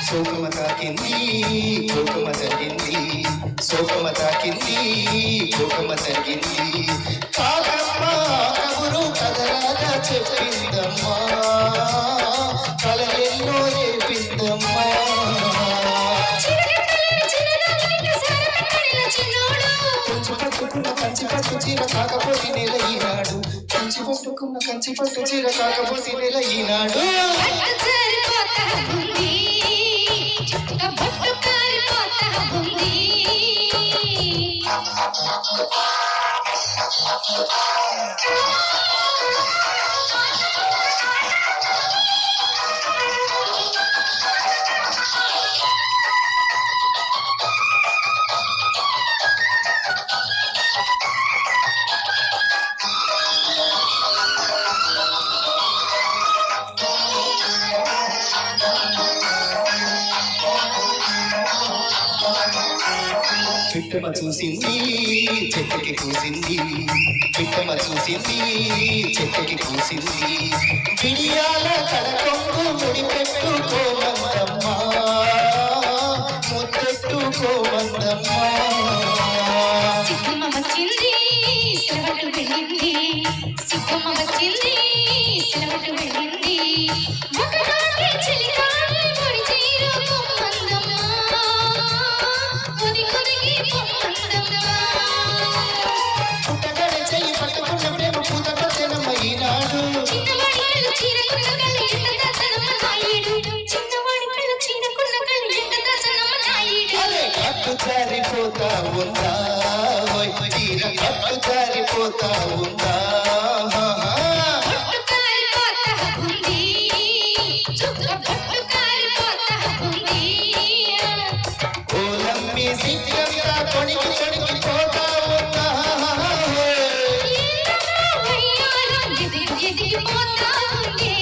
శోకమ తాకింది కోకమ తగ్గింది శోకమ తాకింది కోకమ తగ్గింది కాకమ్మ కబురు కథలాగా చెప్పిందమ్మా కలలెన్నో రేపిందమ్మా కంచి పట్టు చీర కాకపోతే నెల ఈనాడు కంచి పట్టుకున్న కంచి పట్టు చీర కాకపోతే నెల ఈనాడు పిట్టమ చూసింది చెట్టుకి కూసింది పిట్టమ చూసింది చెట్టుకి కూసింది బిడియాల కడకొంగు ముడిపెట్టుకోమందమ్మా ముద్దెట్టుకోమందమ్మా సిద్ధమ్మ వచ్చింది సెలవుకు వెళ్ళింది సిద్ధమ్మ వచ్చింది సెలవుకు వెళ్ళింది ఒకనాటి చిలికాని ముడి చీరకు జారిపోతా ఉందా తీర కట్టు జారిపోతా ఉందా ఓలమ్మి సిగ్గంతా కొడికి కొడికి పోతా ఉందా ఎదిగిపోతా ఉంది